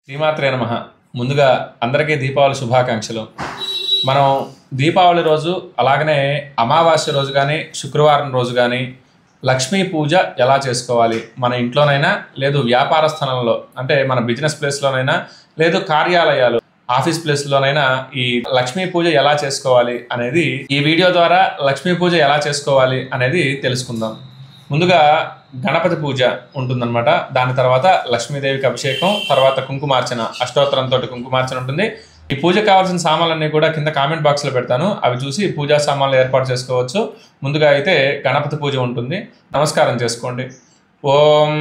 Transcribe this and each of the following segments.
శ్రీమాత్రే నమః. ముందుగా అందరికీ దీపావళి శుభాకాంక్షలు. మనం దీపావళి రోజు అలాగనే అమావాస్య రోజు కానీ శుక్రవారం రోజు కానీ లక్ష్మీ పూజ ఎలా చేసుకోవాలి, మన ఇంట్లోనైనా లేదు వ్యాపార స్థలంలో అంటే మన బిజినెస్ ప్లేస్లోనైనా లేదు కార్యాలయాలు ఆఫీస్ ప్లేస్లోనైనా ఈ లక్ష్మీ పూజ ఎలా చేసుకోవాలి అనేది ఈ వీడియో ద్వారా లక్ష్మీ పూజ ఎలా చేసుకోవాలి అనేది తెలుసుకుందాం. ముందుగా గణపతి పూజ ఉంటుందన్నమాట. దాని తర్వాత లక్ష్మీదేవికి అభిషేకం, తర్వాత కుంకుమార్చన, అష్టోత్తరంతో కుంకుమార్చన ఉంటుంది. ఈ పూజకు కావాల్సిన సామాన్లన్నీ కూడా కింద కామెంట్ బాక్స్లో పెడతాను, అవి చూసి పూజా సామాన్లు ఏర్పాటు చేసుకోవచ్చు. ముందుగా అయితే గణపతి పూజ ఉంటుంది. నమస్కారం చేసుకోండి. ఓం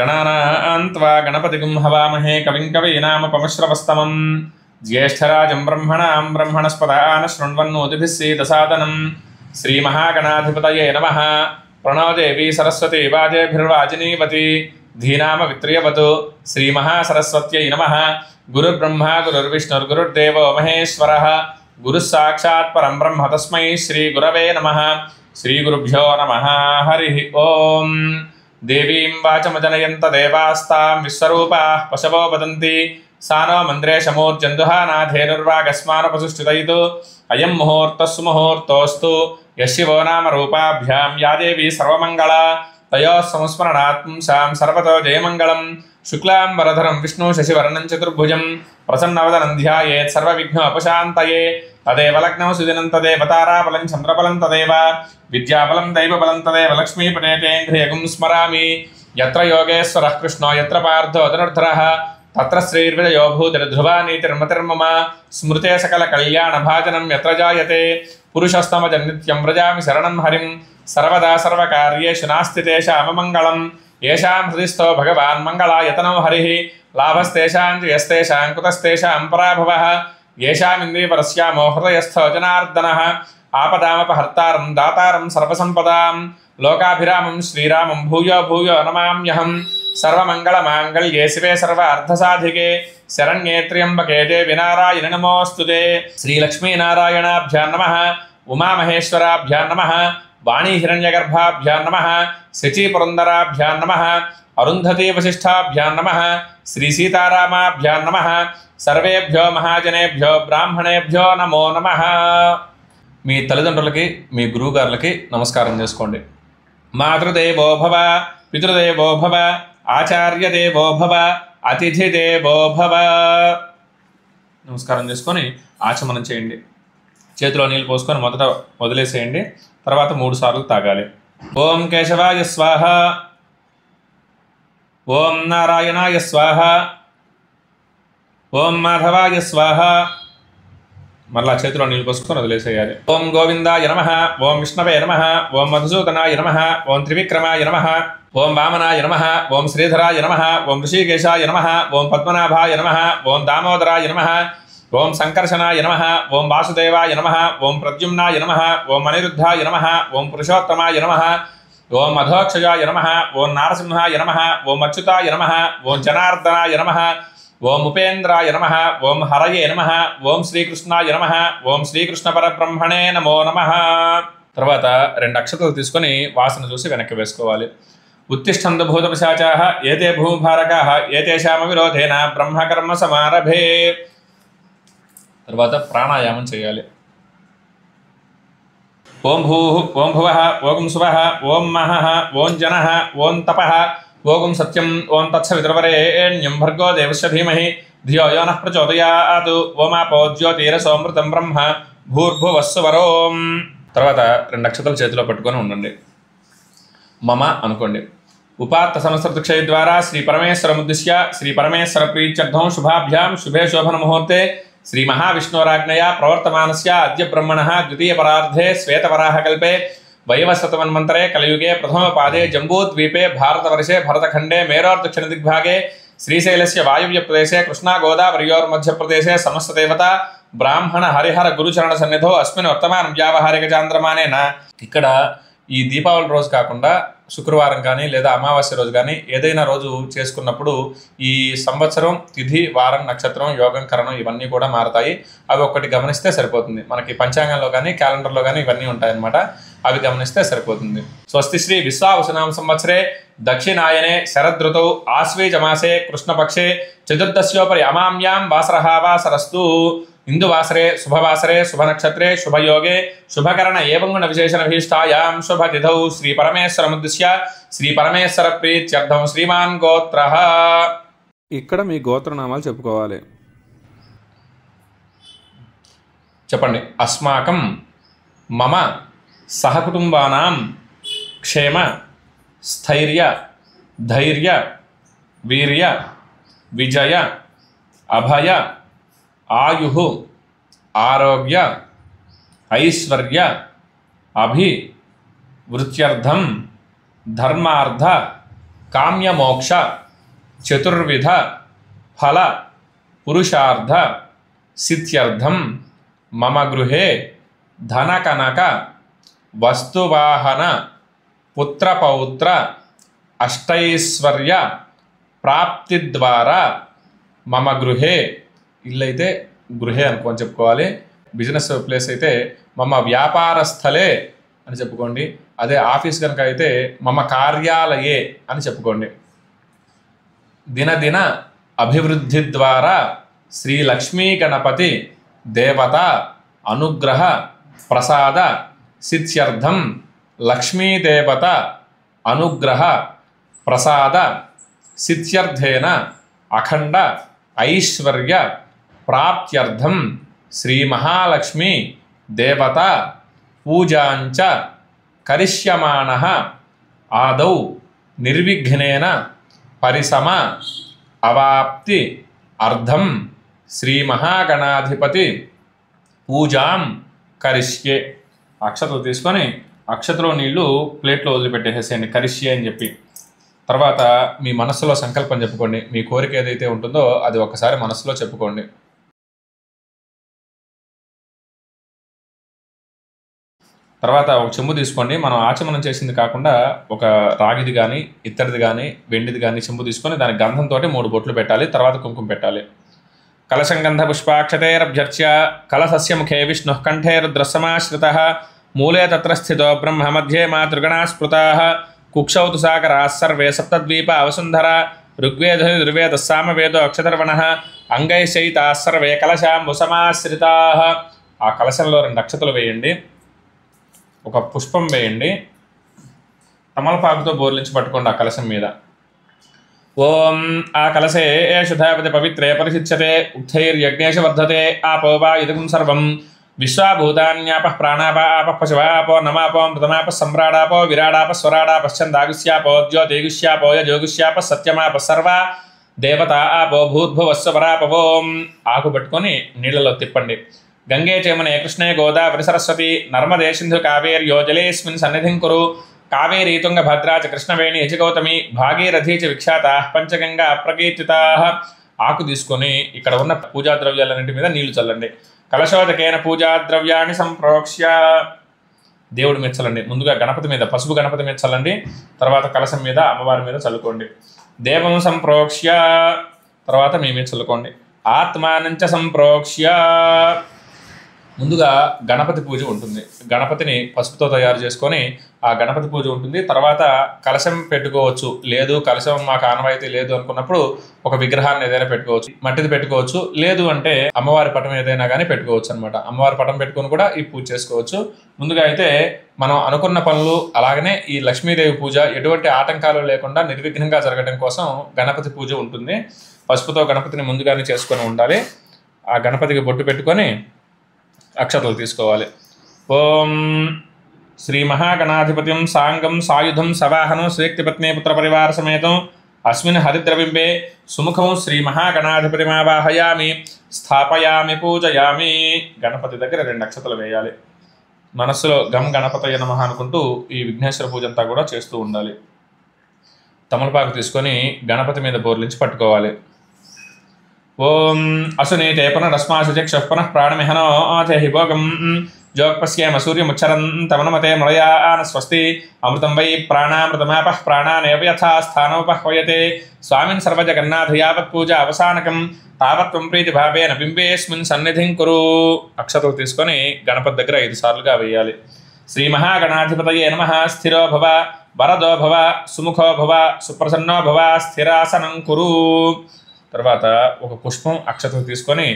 గణానాన్త్వా గణపతిగుం హవామహే కవిం కవీనామపమశ్రవస్తమం జ్యేష్ఠరాజం బ్రహ్మణాం బ్రహ్మణస్పదాన శృణ్వన్నోతిభిः सीदसादनं శ్రీమహాగణాధిపతయే నమః. प्रणो देवी सरस्वती वाजेभिर्वाजिनीवती धीनाम वित्रियवतु श्रीमहासरस्वत्यै नमः. गुरुर्ब्रह्मा गुरुर्विष्णुर्गुरुर्देवो महेश्वरः गुरुस्साक्षात् परं ब्रह्म तस्मै श्रीगुरवे नमः. श्रीगुरुभ्यो नमः. हरिः ओं. देवीं वाचमजनयन्त देवास्तां विश्वरूपाः पशवो वदन्ति सा नो मन्द्रेशमूर्जन्दुहानाधेनुर्वागस्मानपसुष्ठितयितु अयं मुहूर्तः सुमुहूर्तोऽस्तु यशिवो नाम रूपाभ्यां या देवी सर्वमङ्गला तयोः संस्मरणात् पुंसां सर्वतो जयमङ्गलं. शुक्लां वरधरं विष्णु शशिवर्णं चतुर्भुजं प्रसन्नवदनं ध्यायेत् सर्वविघ्नोपशान्तये. तदेव लग्नं सुदिनं तदेव ताराबलं चन्द्रबलं तदेव विद्याबलं दैवबलं तदेव लक्ष्मीपतेन्द्रियगुं स्मरामि. यत्र योगेश्वरः कृष्णो यत्र पार्थो धनुर्धरः तत्र श्रीर्विजयो भूतिर्ध्रुवा नीतिर्मतिर्मम. स्मृते सकलकल्याणभाजनं यत्र जायते पुरुषस्तमजन्नित्यं व्रजामि शरणं हरिं. सर्वदा सर्वकार्येषु नास्ति तेषाममङ्गलं. येषां हृदिस्थो भगवान् मङ्गलायतनो हरिः लाभस्तेषां च यस्तेषां कुतस्तेषां पराभवः. येषामिन्द्रियपरस्यामो हृदयस्थो जनार्दनः आपदामपहर्तारं दातारं सर्वसम्पदां लोकाभिरामं श्रीरामं भूयो भूयो नमाम्यहं. सर्वमङ्गलमाङ्गल्ये शिवे सर्वार्थसाधिके शरण्ये त्र्यम्बके देवी नारायणि नमोऽस्तुते. श्रीलक्ष्मीनारायणाभ्यां नमः. उमामहेश्वराभ्यां नमः. वाणीहिरण्यगर्भाभ्यां नमः. शचीपुरन्दराभ्यां नमः. अरुन्धती वसिष्ठाभ्यां नमः. श्रीसीतारामाभ्यां नमः. सर्वेभ्यो महाजनेभ्यो ब्राह्मणेभ्यो नमो नमः. మీ తల్లిదండ్రులకి మీ గురువుగారులకి నమస్కారం చేసుకోండి. మాతృదేవో భవ, పితృదేవో భవ, ఆచార్యదేవో భవ, అతిథిదేవో భవ. నమస్కారం చేసుకొని ఆచమనం చేయండి. చేతిలో నీళ్ళు పోసుకొని మొదట వదిలేసేయండి. తర్వాత 3 సార్లు తాగాలి. ఓం కేశవాయ స్వాహ, ఓం నారాయణాయ స్వాహ, ఓం మాధవాయ స్వాహ. మరలా చేతిలో నీళ్ళు పోసుకొని వదిలేసేయాలి. ఓం గోవిందాయ నమః, ఓం విష్ణవే నమః, ఓం మధుసూదనాయ నమః, ఓం త్రివిక్రమాయ నమః, ఓం వామనాయ నమః, ఓం శ్రీధరాయ నమః, ఓం ఋషికేశాయ నమః, ఓం పద్మనాభాయ నమః, ఓం దామోదరాయ నమః, ఓం సంకర్షణాయ నమః, ఓం వాసుదేవాయ నమః, ఓం ప్రద్యుమ్నాయ నమః, ఓం అనిరుద్ధాయ నమః, ఓం పురుషోత్తమాయ నమః, ఓం అధోక్షజాయ నమః, ఓం నారసింహాయ నమః, ఓం అచ్యుతాయ నమః, ఓం జనార్దనాయ నమః, ఓం ఉపేంద్రాయ నమః, ఓం హరయే నమః, ఓం శ్రీకృష్ణాయ నమః, ఓం శ్రీకృష్ణ పరబ్రహ్మణే నమో నమః. తర్వాత 2 అక్షతలు తీసుకొని వాసన చూసి వెనక్కి వేసుకోవాలి. ఉత్తిష్టంతు భూతపిశాచాః ఏతే భూమిభారకాః ఏతేషామ విరోధేన బ్రహ్మకర్మ సమారభే. తర్వాత ప్రాణాయామం చేయాలి. ఓం భూః, ఓం భువః, ఓం సువః, ఓం మహః, ఓం జనః, ఓం తపః, ఓం సత్యం, ఓం తత్సవితుర్వరేణ్యం భర్గో దేవస్య ధీమహి ధియో యో నః ప్రచోదయాత్. ఓమాపో జ్యోతిరసోమృతం బ్రహ్మ భూర్భువస్సువరోం. తర్వాత 2 అక్షతలు చేతిలో పట్టుకొని ఉండండి. మమ అనుకోండి. ఉపాత్త సంస్కృత క్షయ ద్వారా శ్రీ పరమేశ్వరముద్దిశ్య శ్రీ పరమేశ్వర ప్రీత్యర్థం శుభాభ్యాం శుభే శోభన ముహూర్తే శ్రీ మహావిష్ణోరాజ్ఞయా ప్రవర్తమానస్య అద్య బ్రహ్మణః ద్వితీయ పరార్ధే శ్వేతవరాహకల్పే వైవస్వతమన్వంతరే కలియుగే ప్రథమపాదే జంబూద్వీపే భారతవర్షే భరతఖండే మేరోర్దక్షిణదిగ్భాగే శ్రీశైలస్య వాయువ్య ప్రదేశే కృష్ణా గోదావరియోర్మధ్యప్రదేశే సమస్తదేవతా బ్రాహ్మణ హరిహర గురుచరణ సన్నిధో అస్మిన్ వర్తమానం వ్యావహారిక చాంద్రమానేన. ఇక్కడ ఈ దీపావళి రోజు కాకుండా శుక్రవారం కానీ లేదా అమావాస్య రోజు కానీ ఏదైనా రోజు చేసుకున్నప్పుడు ఈ సంవత్సరం తిథి, వారం, నక్షత్రం, యోగం, కరణం ఇవన్నీ కూడా మారతాయి. అవి ఒక్కటి గమనిస్తే సరిపోతుంది. మనకి పంచాంగంలో కానీ క్యాలెండర్లో కానీ ఇవన్నీ ఉంటాయన్నమాట. అవి గమనిస్తే సరిపోతుంది. స్వస్తి శ్రీ విశ్వావసునామ సంవత్సరే దక్షిణాయనే శరదృతౌ ఆశ్వేజమాసే కృష్ణపక్షే చతుర్దశ్యోపరి అమామ్యాం వాసరః వాసరస్తు. ఇందువాసరే శుభవాసరే శుభనక్షత్రే శుభయోగే శుభకరణ ఏవం గుణ విశేషణ విశిష్టాయాం శుభతిథౌ శ్రీ పరమేశ్వరముద్దిశ్య శ్రీ పరమేశ్వర ప్రీత్యర్థం శ్రీమాన్ గోత్రః. ఇక్కడ మీ గోత్రనామాలు చెప్పుకోవాలి. చెప్పండి. అస్మాకం మమ సహకుటుంబానాం క్షేమ స్థైర్య ధైర్య వీర్య విజయ అభయ ఆయు ఆరోగ్య ఐశ్వర్య అభివృత్యర్థం ధర్మార్థ కామ్యమోక్ష చతుర్విధ ఫల పురుషార్థ సిద్ధ్యర్థం మమ గృహే ధనకనక వస్తువాహన పుత్రపౌత్ర అష్టైశ్వర్య ప్రాప్తి ద్వారా మమ గృహే, ఇల్లు అయితే గృహే అనుకోని చెప్పుకోవాలి, బిజినెస్ ప్లేస్ అయితే మమ వ్యాపార స్థలే అని చెప్పుకోండి, అదే ఆఫీస్ కనుక అయితే మమ కార్యాలయే అని చెప్పుకోండి. దినదిన అభివృద్ధి ద్వారా శ్రీ లక్ష్మీ గణపతి దేవత అనుగ్రహ ప్రసాద సిద్ధ్యర్థం లక్ష్మీదేవత అనుగ్రహ ప్రసాద సిద్ధ్యర్థేన అఖండ ఐశ్వర్య ప్రాప్త్యర్థం శ్రీ మహాలక్ష్మీ దేవత పూజాంచ కరిష్యమాణః ఆదౌ నిర్విఘ్నేన పరిసమ అవాప్తి అర్థం శ్రీ మహాగణాధిపతి పూజాం కరిష్యే. అక్షతలు తీసుకొని అక్షతలో నీళ్లు ప్లేట్లో వదిలిపెట్టేసేయండి, కరిష్యే అని చెప్పి. తర్వాత మీ మనస్సులో సంకల్పం చెప్పుకోండి. మీ కోరిక ఏదైతే ఉంటుందో అది ఒకసారి మనస్సులో చెప్పుకోండి. తర్వాత ఒక చెంబు తీసుకోండి. మనం ఆచమనం చేసింది కాకుండా ఒక రాగిది కానీ ఇత్తడిది కానీ వెండిది కానీ చెంబు తీసుకొని దాని గంధంతో 3 బొట్లు పెట్టాలి. తర్వాత కుంకుమ పెట్టాలి. కలశం గంధ పుష్పాక్షతైరభ్యర్చ్య కలశస్య ముఖే విష్ణుః కంఠే రుద్రసమాశ్రితః మూలే తత్ర స్థితో బ్రహ్మ మధ్యే మాతృగణా స్మృతాః కుక్షౌ తు సాగరాः సర్వే సప్తద్వీప అవసుంధర ఋగ్వేదో దుర్వేదः సామవేదో అక్షతర్వణః అంగైశయితాः సర్వే కలశాంబుసమాశ్రితాః. ఆ కలశంలో 2 అక్షతలు వేయండి, ఒక పుష్పం వేయండి, తమలపాకుతో బోర్లించి పట్టుకోండి ఆ కలశం మీద. ఓం ఆ కలశే ఏషుధాపతి పవిత్రే పరిశిచ్యతే ఉక్తైర్యజ్ఞేష వర్ధతే ఆపో వా ఇదం సర్వం విశ్వాభూతాన్యాపః ప్రాణాప ఆపః పశవాపో నమాపో మృతమాప సమ్రాడాపో విరాడాప స్వరాడాపశ్చందాగుష్యాపో జ్యోతిగుష్యాపో యజోగుష్యాప సత్యమాప సర్వ దేవత ఆపో భూద్భువస్వరాపవోం. ఆకు పట్టుకొని నీళ్లలో తిప్పండి. గంగే చేమనే కృష్ణే గోదావరి సరస్వతి నర్మదే సింధు కావేర్యో జలేస్మిన్ సన్నిధిం కురు కావేరీ తుంగభద్రా చ కృష్ణవేణి యచ గౌతమి భాగీరథీ చ విఖ్యాతాః పంచగంగా అప్రకీర్తితాః. ఆకు తీసుకొని ఇక్కడ ఉన్న పూజా ద్రవ్యాలన్నింటి మీద నీళ్లు చల్లండి. కలశోదకేన పూజా ద్రవ్యాన్ని సంప్రోక్ష్య దేవుడి మీద చల్లండి. ముందుగా గణపతి మీద, పసుపు గణపతి మీద చల్లండి. తర్వాత కలశం మీద, అమ్మవారి మీద చల్లుకోండి. దేవం సంప్రోక్ష్య తర్వాత మీ మీద చల్లుకోండి. ఆత్మానంచ సంప్రోక్ష్య. ముందుగా గణపతి పూజ ఉంటుంది. గణపతిని పసుపుతో తయారు చేసుకొని ఆ గణపతి పూజ ఉంటుంది. తర్వాత కలశం పెట్టుకోవచ్చు, లేదు కలశం మాకు ఆనవాయితీ లేదు అనుకున్నప్పుడు ఒక విగ్రహాన్ని ఏదైనా పెట్టుకోవచ్చు, మట్టిది పెట్టుకోవచ్చు, లేదు అంటే అమ్మవారి పటం ఏదైనా కానీ పెట్టుకోవచ్చు అనమాట. అమ్మవారి పటం పెట్టుకొని కూడా ఈ పూజ చేసుకోవచ్చు. ముందుగా అయితే మనం అనుకున్న పనులు అలాగనే ఈ లక్ష్మీదేవి పూజ ఎటువంటి ఆటంకాలు లేకుండా నిర్విఘ్నంగా జరగడం కోసం గణపతి పూజ ఉంటుంది. పసుపుతో గణపతిని ముందుగానే చేసుకొని ఉండాలి. ఆ గణపతికి బొట్టు పెట్టుకొని అక్షతలు తీసుకోవాలి. ఓం శ్రీ మహాగణాధిపత్యం సాంగం సాయుధం సవాహనం స్వేక్తిపత్ని పుత్ర పరివార సమేతం అస్మిన్ హరిద్రబింబే సుముఖం శ్రీ మహాగణాధిపతిమావాహయామి స్థాపయామి పూజయామి. గణపతి దగ్గర 2 అక్షతలు వేయాలి. మనస్సులో గం గణపతయ నమః అనుకుంటూ ఈ విఘ్నేశ్వర పూజ అంతా కూడా చేస్తూ ఉండాలి. తమలపాకు తీసుకొని గణపతి మీద బోర్లించి పట్టుకోవాలి. ఓం అసునీతే పునరస్మాశుచక్ష పునః ప్రాణమిహనో ఆథేహి భోగం జోక్పశ్యేమ సూర్యముచ్చరం తమనమతే మలయాన స్వస్తి అమృతం వై ప్రాణామృతమాపః ప్రాణానేవ యథా స్థానోపహ్వయతే స్వామిన్ సర్వజగన్నాథ యావత్ పూజ అవసానకం తావత్వం ప్రీతిభావేన బింబేస్మిన్ సన్నిధిం కురు. అక్షతలు తీసుకొని గణపతి దగ్గర 5 సార్లుగా వేయాలి. శ్రీమహాగణాధిపతయే నమః. స్థిరో భవ, వరదో భవ, సుముఖో భవ, సుప్రసన్నో భవ, స్థిరాసనం కురు. తర్వాత ఒక పుష్పం అక్షతలు తీసుకొని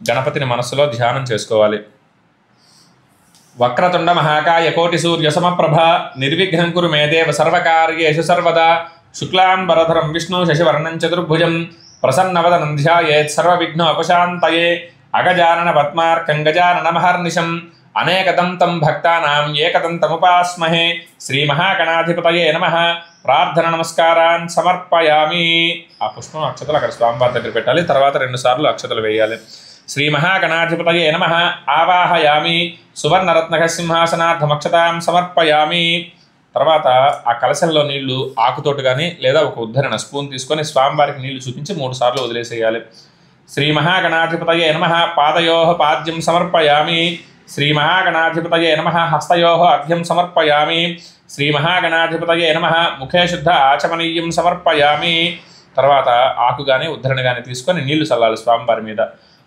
గణపతిని మనస్సులో ధ్యానం చేసుకోవాలి. వక్రతుండ మహాకాయ కోటి సూర్య సమప్రభ నిర్విఘ్నం కురు మే దేవ సర్వకార్యేషు సర్వదా శుక్లాంబరధరం విష్ణు శశివర్ణం చతుర్భుజం ప్రసన్నవదనం ధ్యాయేత్ సర్వవిఘ్నోపశాంతయే అగజానన పద్మార్కం గజానన మహర్నిశం అనేకదంతం భక్తానాం ఏకదంతముపాస్మహే. శ్రీమహాగణాధిపతయే నమః. ప్రార్థన నమస్కారాన్ సమర్పయామి. ఆ పుష్పం అక్షతలు అక్కడ స్వామివారి దగ్గర పెట్టాలి. తర్వాత 2 సార్లు అక్షతలు వేయాలి. శ్రీమహాగణాధిపతయే నమః. ఆవాహయామి. సువర్ణరత్నక సింహాసనార్థమక్షతాం సమర్పయామి. తర్వాత ఆ కలశంలో నీళ్లు ఆకుతోటి కానీ లేదా ఒక ఉద్ధరణ స్పూన్ తీసుకొని స్వామివారికి నీళ్లు చూపించి 3 సార్లు వదిలేసేయాలి. శ్రీమహాగణాధిపతయే నమః. పాదయోః పాద్యం సమర్పయామి. శ్రీమహాగణాధిపతయే నమః. హస్తయోః అర్ఘ్యం సమర్పయామి. శ్రీమహాగణాధిపతయే నమః. ముఖే శుద్ధ ఆచమనీయం సమర్పయామి. తర్వాత ఆకు కానీ ఉద్ధరణ కానీ తీసుకొని నీళ్లు చల్లాలి స్వామివారి మీద.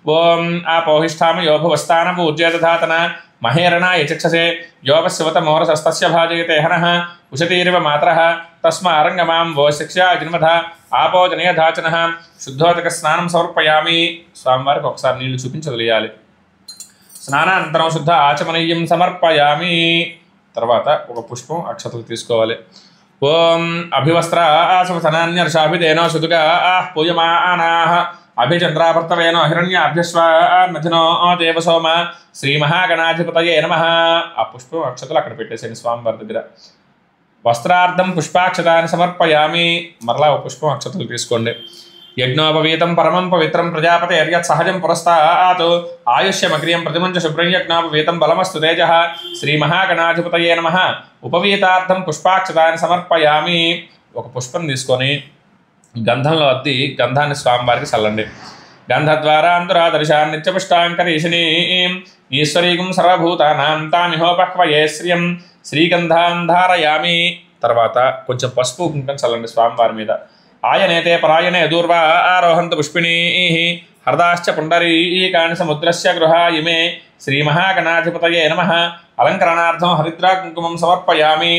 ఓం ఆపోహిష్టామ యోభవస్థాన పూజ్యేతధాతన మహేరణాయ చక్షసే యోగశివతమోరసస్తస్య భాజయతే హనః ఉషతీరివ మాతరః తస్మారంగమాం వో శిక్షా జన్మధ ఆపోజనయధాచనః. శుద్ధోదక స్నానం సమర్పయామి. స్వామివారికి ఒకసారి నీళ్లు చూపించి వదిలేయాలి. స్నానానంతరం శుద్ధ ఆచమనీయం సమర్పయామి. తర్వాత ఒక పుష్పం అక్షతలు తీసుకోవాలి. ఓం అభివస్త్ర ఆసవసనాన్యర్షాభిదేనో శుదుగా పూయమానాః అభిచంద్రాభర్తవేనో హిరణ్యాభ్యస్వామధినో దేవసోమ. శ్రీమహాగణాధిపతయే నమః. ఆ పుష్పం అక్షతలు అక్కడ పెట్టేసేయండి స్వామివారి దగ్గర. వస్త్రార్థం పుష్పాక్షతాన్ని సమర్పయామి. మరలా ఒక పుష్పం అక్షతలు తీసుకోండి. యజ్ఞోపవీతం పరమం పవిత్రం ప్రజాపతి యత్ సహజం పురస్తాత్ ఆయుష్యమగ్రియం ప్రతిమంచ శుభ్రం యజ్ఞోపవీతం బలమస్తు తేజః. శ్రీమహాగణాధిపతయే నమః. ఉపవీతార్థం పుష్పాక్షతాన్ని సమర్పయామి. ఒక పుష్పం తీసుకొని గంధంలో అద్ది గంధాన్ని స్వామివారికి చల్లండి. గంధద్వారాంతురాదర్శాన్ నిత్యపుష్టాంకరీషిణీం ఈశ్వరీకం సర్వభూతానాం తామిహోపహ్వయే శ్రియం శ్రీగంధాన్ ధారయామి. తర్వాత కొంచెం పసుపు కుంకం చల్లండి స్వామివారి మీద. ఆయనేతే పరాయణే దూర్వా ఆరోహంత పుష్పిణీః హర్దాశ్చ పుండరీకాని సముద్రస్య గృహాయిమే. శ్రీమహాగణాధిపతయే నమః. అలంకరణార్థం హరిద్రా కుంకుమం సమర్పయామి.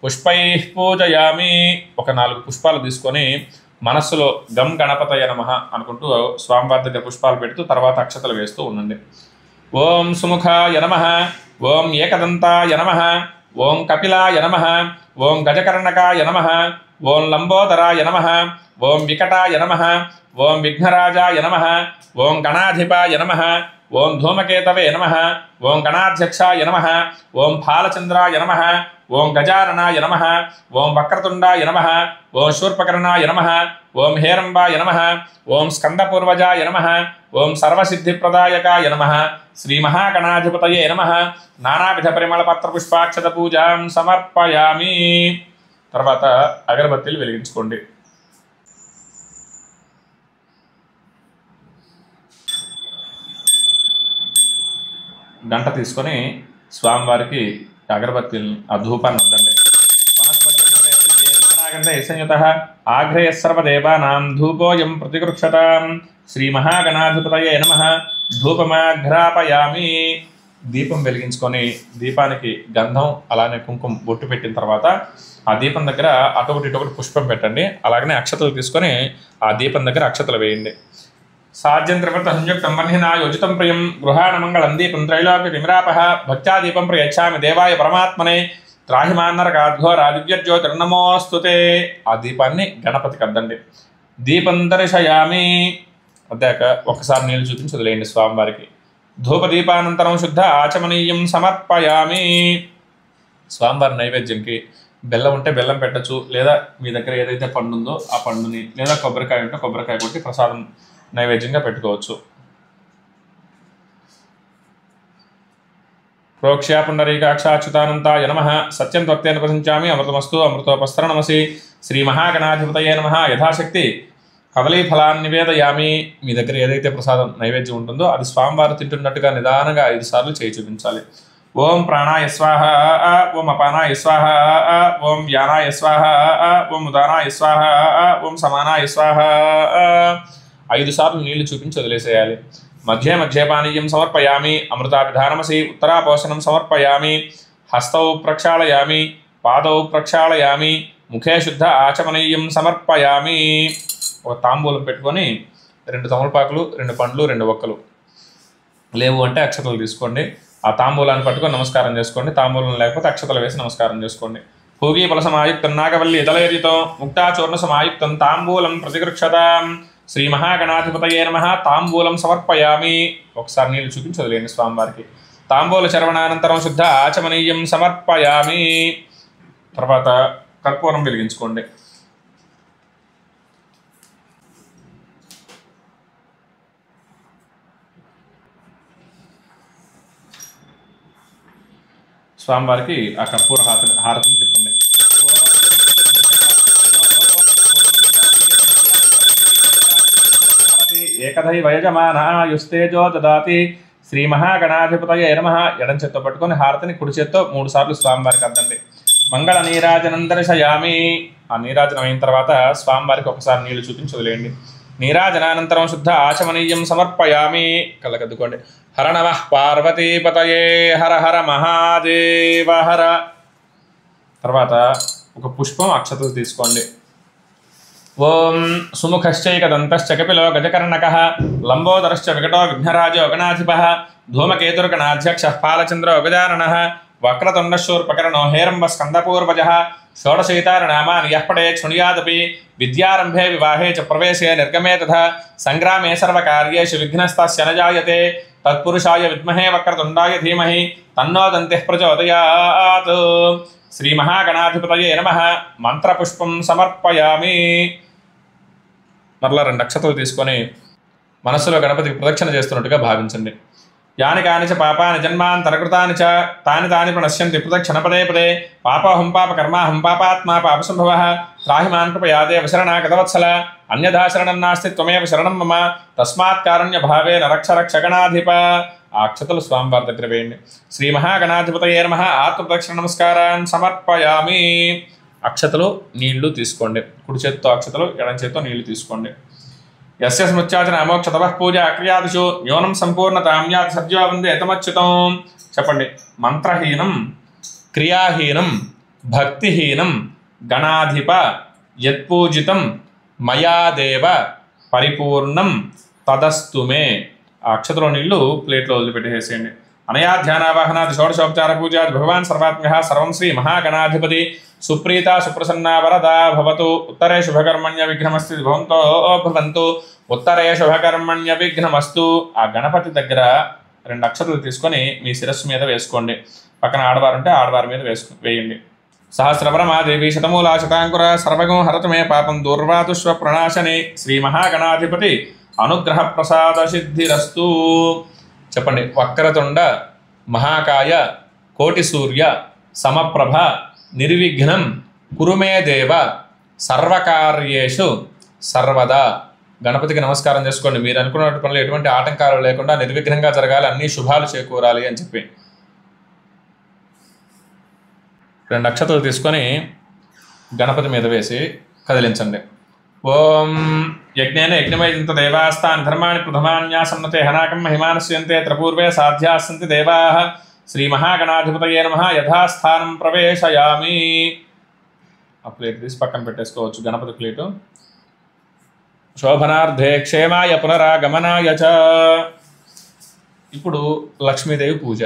పుష్పైః పూజయామి. ఒక 4 పుష్పాలు తీసుకొని మనస్సులో గం గణపతయ నమః అనుకుంటూ స్వామివారి దగ్గర పుష్పాలు పెడుతూ తర్వాత అక్షతలు వేస్తూ ఉండండి. ఓం సుముఖాయ నమః. ఓం ఏకదంతాయ నమః. ఓం కపిలాయ నమః. ఓం గజకర్ణకాయ నమః. ఓం లంబోదరాయ నమః. ఓం వికటాయ నమః. ఓం విఘ్నరాజాయ నమః. ఓం గణాధిపాయ నమః. ఓం ధూమకేతవే నమః. ఓం గణాధ్యక్షాయ నమః. ఓం ఫాలచంద్రాయ నమః. ఓం గజాననాయ నమః. ఓం వక్రతుండాయ నమః. ఓం శూర్పకర్ణాయ నమః. ఓం హేరంబాయ నమః. ఓం స్కందపూర్వజాయ నమః. ఓం సర్వసిద్ధిప్రదాయకాయ నమః. శ్రీమహాగణాధిపతయే నమః. నానావిధ పరిమళ పత్ర పుష్పాక్షత పూజాం సమర్పయామి. తర్వాత అగరబత్తీలు వెలిగించుకోండి. గంట తీసుకొని స్వామివారికి అగరబత్తీలు ఆ ధూపాన్ని వద్దండి. వనస్పతిగంధ ఆఘ్రయ సర్వదేవానాం ధూపోయం ప్రతిగృక్షతాం. శ్రీమహాగణాధిపతయే నమః. ధూపమాఘ్రాపయామి. దీపం వెలిగించుకొని దీపానికి గంధం అలానే కుంకుమ బొట్టు పెట్టిన తర్వాత ఆ దీపం దగ్గర అటొకటి పుష్పం పెట్టండి. అలాగనే అక్షతలు తీసుకొని ఆ దీపం దగ్గర అక్షతలు వేయండి. సాధ్యంత్రవృత సంయుక్తం వన్హినా యోజితం ప్రియం గృహాణమంగళం దీపం త్రైలోక్య విమరాపః భక్త్యాదీపం ప్రయచ్చామి దేవాయ పరమాత్మనే త్రాహిమాన్నరకాద్ఘోర దివ్యజ్యోతిర్నమోస్తుతే. ఆ దీపాన్ని గణపతికి అద్దండి. దీపం దర్శయామి. అద్దాక ఒకసారి నీళ్లు చూపించి వదిలేయండి స్వామివారికి. ధూపదీపానంతరం శుద్ధ ఆచమనీయం సమర్పయామి. స్వామివారి నైవేద్యంకి బెల్లం ఉంటే బెల్లం పెట్టచ్చు, లేదా మీ దగ్గర ఏదైతే పండు ఉందో ఆ పండుని, లేదా కొబ్బరికాయ ఉంటే కొబ్బరికాయ కొట్టి ప్రసాదం నైవేద్యంగా పెట్టుకోవచ్చు. ప్రోక్ష్యా పుండరీకాక్షాచ్యుతానంతాయ నమః. సత్యం త్వక్తేన ప్రశంచామి అమృతమస్తు అమృతోపస్తరణమసి. శ్రీమహాగణాధిపతయే నమః. యథాశక్తి కదలీఫలాన్ని నివేదయామి. మీ దగ్గర ఏదైతే ప్రసాదం నైవేద్యం ఉంటుందో అది స్వామివారు తింటున్నట్టుగా నిదానంగా 5 సార్లు చేయి చూపించాలి. ఓం ప్రాణాయ స్వాహ. ఓం అపానాయ స్వాహ. ఓం వ్యానాయ స్వాహ. ఓం ఉదానాయ స్వాహ. ఓం సమానాయ స్వాహ. 5 సార్లు నీళ్లు చూపించి వదిలేసేయాలి. మధ్యే మధ్యే పానీయం సమర్పయామి. అమృతాభిధానమసి. ఉత్తరాపోషణం సమర్పయామి. హస్తౌ ప్రక్షాళయామి, పాదౌ ప్రక్షాళయామి, ముఖే శుద్ధ ఆచమనీయం సమర్పయామి. ఒక తాంబూలం పెట్టుకొని 2 తమలపాకులు, 2 పండ్లు, 2 ఒక్కలు. లేవు అంటే అక్షతలు తీసుకోండి. ఆ తాంబూలాన్ని పట్టుకొని నమస్కారం చేసుకోండి. తాంబూలం లేకపోతే అక్షతలు వేసి నమస్కారం చేసుకోండి. భోగి ఫలసమాయుక్తం నాగవల్లి దళయరితో ముక్తాచూర్ణ సమాయుక్తం తాంబూలం ప్రతిగృక్షతాం. శ్రీ మహాగణాధిపతయే నమః. తాంబూలం సమర్పయామి. ఒకసారి నీళ్ళు చూపించి వదిలేయండి స్వామివారికి. తాంబూల చర్వణానంతరం శుద్ధ ఆచమనీయం సమర్పయామి. తర్వాత కర్పూరం వెలిగించుకోండి. స్వామివారికి ఆ కర్పూర హారతిని తిప్పండి. ఏకధై వయజమానాయుస్తేజో దదాతి. శ్రీ మహాగణాధిపతయే నమః. ఎడం చేత్తో పట్టుకొని హారతిని కుడి చేత్తో 3 సార్లు స్వామివారికి అద్దండి. మంగళ నీరాజనం దర్శయామి. ఆ నీరాజనం అయిన తర్వాత స్వామివారికి ఒకసారి నీళ్లు చూపించి వదిలేయండి. నీరాజనానంతరం శుద్ధ ఆచమనీయం సమర్పయామి. కళ్ళకద్దుకోండి. హర నమః పార్వతీపతయే హర హర మహాదేవ హర. తర్వాత ఒక పుష్పం అక్షతలు తీసుకోండి. ఓం సుముఖశ్చైకదంతశ్చ కపిలో గజకర్ణకః లంబోదరశ్చ వికటో విఘ్నరాజో గణాధిపః ధూమకేతుర్గణాధ్యక్షః పాలచంద్రో గజాననః వక్రతుండశూర్పకర్ణో హేరంబ స్కందపూర్వజः షోడశైతారనామాని యః పఠేత్ శృణుయాదపి విద్యారంభే వివాహే చ ప్రవేశే నిర్గమే తథా సంగ్రామే సర్వకార్యేషు విఘ్నస్తస్య న జాయతే. తత్పురుషాయ విద్మహే వక్రతుండాయ ధీమహి తన్నో దంతిః ప్రచోదయాత్. శ్రీ మహాగణాధిపతయే నమః. మంత్రపుష్పం సమర్పయామి. మరలా 2 అక్షతలు తీసుకొని మనస్సులో గణపతికి ప్రదక్షిణ చేస్తున్నట్టుగా భావించండి. యాని కాని చ పాపాని జన్మాంతరకృతాని చ తాని తాని ప్రణశ్యంతి ప్రదక్షిణ పదే పదే. పాపహం పాప కర్మాహం పాపాత్మా పాపసంభవః త్రాహి మాం కృపయాదేవ శరణాగతవత్సల. అన్యథా శరణం నాస్తి త్వమేవ శరణం మమ తస్మాత్ కారుణ్య భావేన రక్ష రక్ష గణాధిప. ఆ అక్షతలు స్వామివారి దగ్గర వేయండి. శ్రీ మహాగణాధిపతయే నమః. ఆత్మప్రదక్షిణ నమస్కారాన్ సమర్పయామి. అక్షతలు నీళ్లు తీసుకోండి. కుడి చేత్తో అక్షతలు, ఎడం చేత్తో నీళ్లు తీసుకోండి. యస్య స్మృత్యాచన అమోక్షతపః పూజ క్రియాదిషు న్యూనం సంపూర్ణతాం యాత్ సద్యో వందే తమచ్యుతం. చెప్పండి. మంత్రహీనం, క్రియాహీనం, భక్తిహీనం గణాధిప యత్పూజితం మయాదేవ పరిపూర్ణం తదస్తు మే. ఆ అక్షతలో నీళ్లు ప్లేట్లో వదిలిపెట్టేసేయండి. అనయా ధ్యానావాహనాది షోడశోపచార పూజాది భగవాన్ సర్వాత్మ్యః సర్వం శ్రీ మహాగణాధిపతి సుప్రీత సుప్రసన్నా వరదా భవతు. ఉత్తరే శుభకర్మణ్య విఘ్నమస్తు భవంతో భవంతు. ఉత్తరే శుభకర్మణ్య విఘ్నమస్తు. ఆ గణపతి దగ్గర 2 అక్షతలు తీసుకొని మీ శిరస్సు మీద వేసుకోండి. పక్కన ఆడవారు ఉంటే ఆడవారి మీద వేయండి. సహస్రవరమాదేవి శతమూలా శతాంకుర సర్వగం హరతు మే పాపం దూర్వాతుష్వ ప్రణాశనే. శ్రీ మహాగణాధిపతి అనుగ్రహ ప్రసాద సిద్ధిరస్తు. చెప్పండి. వక్రతుండ మహాకాయ కోటి సూర్య సమప్రభ నిర్విఘ్నం కురుమే దేవ సర్వకార్యేషు సర్వదా. గణపతికి నమస్కారం చేసుకోండి. మీరు అనుకున్న పనులు ఎటువంటి ఆటంకాలు లేకుండా నిర్విఘ్నంగా జరగాలి, అన్ని శుభాలు చేకూరాలి అని చెప్పి 2 అక్షతలు తీసుకొని గణపతి మీద వేసి కదిలించండి. ఓం యజ్ఞేన యజ్ఞమయంత దేవాస్తాన్ ధర్మాణి ప్రథమాన్యాసన్నతే హనాకం మహిమానస్యంతే త్రపూర్వే సాధ్యాస్సంతి దేవాః. శ్రీ మహాగణాధిపతయే నమః. యథాస్థానం ప్రవేశయామి. ఆ ప్లేట్ తీసి పక్కన పెట్టేసుకోవచ్చు. గణపతి ప్లేటు. శోభనార్థే క్షేమాయ పునరాగమనాయ చ. ఇప్పుడు లక్ష్మీదేవి పూజ.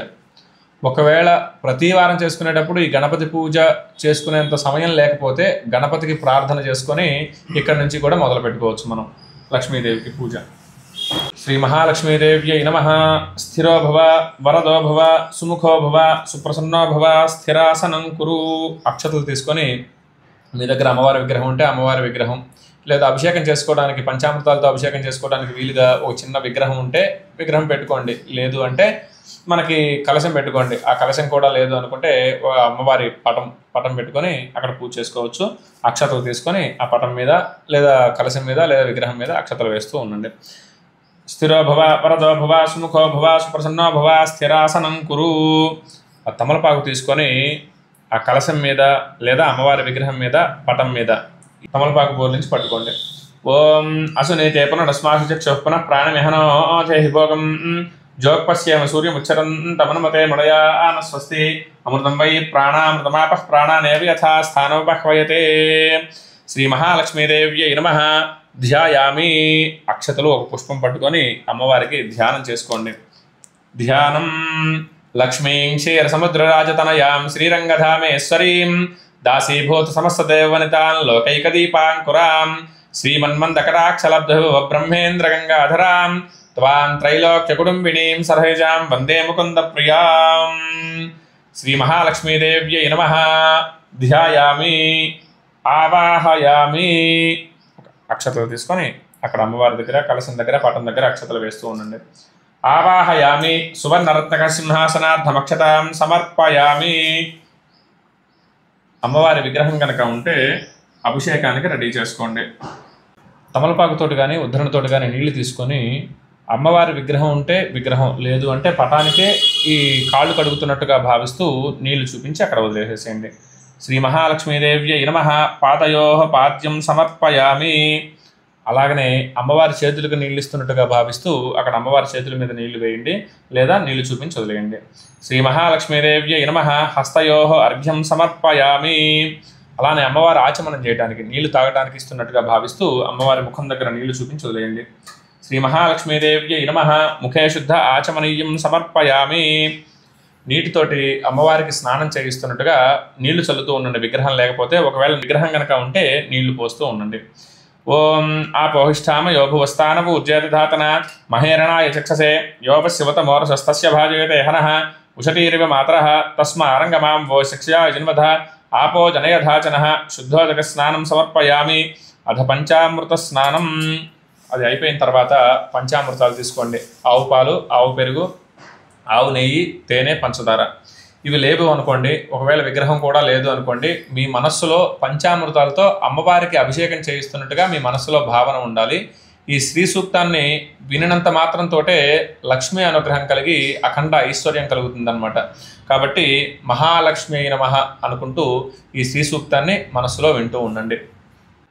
ఒకవేళ ప్రతి వారం చేసుకునేటప్పుడు ఈ గణపతి పూజ చేసుకునేంత సమయం లేకపోతే గణపతికి ప్రార్థన చేసుకొని ఇక్కడి నుంచి కూడా మొదలు పెట్టుకోవచ్చు మనం లక్ష్మీదేవికి పూజ. శ్రీ మహాలక్ష్మీదేవ్యై నమః. స్థిరో భవ వరదో భవ సుముఖో భవ సుప్రసన్నో భవ స్థిరాసనం కురు. అక్షతలు తీసుకొని మీ దగ్గర అమ్మవారి విగ్రహం ఉంటే అమ్మవారి విగ్రహం, లేదా అభిషేకం చేసుకోవడానికి పంచామృతాలతో అభిషేకం చేసుకోవడానికి వీలుగా ఒక చిన్న విగ్రహం ఉంటే విగ్రహం పెట్టుకోండి. లేదు అంటే మనకి కలశం పెట్టుకోండి. ఆ కలశం కూడా లేదు అనుకుంటే అమ్మవారి పటం పెట్టుకొని అక్కడ పూజ చేసుకోవచ్చు. అక్షతలు తీసుకొని ఆ పటం మీద లేదా కలశం మీద లేదా విగ్రహం మీద అక్షతలు వేస్తూ ఉండండి. స్థిరో భవ వరదో భవ సుముఖో భవ సుప్రసన్నో భవ స్థిరాసనం కురు. ఆ తమలపాకు తీసుకొని ఆ కలశం మీద లేదా అమ్మవారి విగ్రహం మీద పటం మీద తమలపాకు బోర్ నుంచి పట్టుకోండి. ఓం అసునీతే పునరస్మాసు చక్షుః పునః ప్రాణమిహనో చేహి భోగం జోక్పశ్యేమ సూర్యముచ్చరంతమనుమతే ముడయాన స్వస్తి అమృతం వై ప్రాణామృతమాపః ప్రాణానేవ యథా స్థానోపహ్వయతే. శ్రీ మహాలక్ష్మీదేవ్యై నమః. ధ్యాయామి. అక్షతలు ఒక పుష్పం పట్టుకొని అమ్మవారికి ధ్యానం చేసుకోండి. ధ్యానం. లక్ష్మీం క్షీరసముద్రరాజతనయాం శ్రీరంగధామేశ్వరీం దాసీభూత సమస్తదేవనితాన్ లోకైకదీపాంకురాం శ్రీమన్మందకటాక్షలబ్ధ బ్రహ్మేంద్ర గంగాధరాం త్వాం త్రైలోక్యకుటుంబినీం సరహిజాం వందే ముకుంద ప్రియాం. శ్రీ మహాలక్ష్మీదేవ్యై నమః. ధ్యాయామి. ఆవాహయామి. అక్షతలు తీసుకొని అక్కడ అమ్మవారి దగ్గర కలశం దగ్గర పటం దగ్గర అక్షతలు వేస్తూ ఉండండి. ఆవాహయామి. సువర్ణరత్నక సింహాసనార్థమక్షతాం సమర్పయామి. అమ్మవారి విగ్రహం కనుక ఉంటే అభిషేకానికి రెడీ చేసుకోండి. తమలపాకుతోటి కానీ ఉద్ధరణతోటి కానీ నీళ్లు తీసుకొని అమ్మవారి విగ్రహం ఉంటే విగ్రహం, లేదు అంటే పటానికే ఈ కాళ్ళు కడుగుతున్నట్టుగా భావిస్తూ నీళ్లు చూపించి అక్కడ వదిలేసేసేయండి. శ్రీ మహాలక్ష్మీదేవ్యై నమః. పాదయోః పాద్యం సమర్పయామి. అలాగనే అమ్మవారి చేతులకు నీళ్ళు ఇస్తున్నట్టుగా భావిస్తూ అక్కడ అమ్మవారి చేతుల మీద నీళ్లు వేయండి, లేదా నీళ్లు చూపించి వదిలేయండి. శ్రీ మహాలక్ష్మీదేవ్యై నమః. హస్తయోః అర్ఘ్యం సమర్పయామి. అలానే అమ్మవారి ఆచమనం చేయడానికి నీళ్లు తాగడానికి ఇస్తున్నట్టుగా భావిస్తూ అమ్మవారి ముఖం దగ్గర నీళ్లు చూపించి వదిలేయండి. శ్రీ మహాలక్ష్మీదేవ్యై నమః. ముఖే శుద్ధ ఆచమనీయం సమర్పయామి. నీటితోటి అమ్మవారికి స్నానం చేయిస్తున్నట్టుగా నీళ్లు చల్లుతూ ఉండండి. విగ్రహం లేకపోతే, ఒకవేళ విగ్రహం కనుక ఉంటే నీళ్లు పోస్తూ ఉండండి. ఓం ఆపోహిష్టామ యోభువస్థానపూజ్యేతధాతన మహేరణాయ చక్షసే యోపశివతమోరసస్తస్య భాజయతే హనః ఉషటీరివ మాతరః తస్మారంగమాం వో శిక్షయా జన్మధ ఆపో జనయధాచనః. శుద్ధోదక స్నానం సమర్పయామి. అధ పంచామృత స్నానం. అది అయిపోయిన తర్వాత పంచామృతాలు తీసుకోండి. ఆవు పాలు, ఆవు పెరుగు, ఆవు నెయ్యి, తేనె, పంచదార. ఇవి లేవు అనుకోండి, ఒకవేళ విగ్రహం కూడా లేదు అనుకోండి, మీ మనస్సులో పంచామృతాలతో అమ్మవారికి అభిషేకం చేయిస్తున్నట్టుగా మీ మనస్సులో భావన ఉండాలి. ఈ శ్రీ సూక్తాన్ని వినినంత మాత్రంతోటే లక్ష్మీ అనుగ్రహం కలిగి అఖండ ఐశ్వర్యం కలుగుతుందన్నమాట. కాబట్టి మహాలక్ష్మి నమః అనుకుంటూ ఈ శ్రీ సూక్తాన్ని మనస్సులో వింటూ ఉండండి.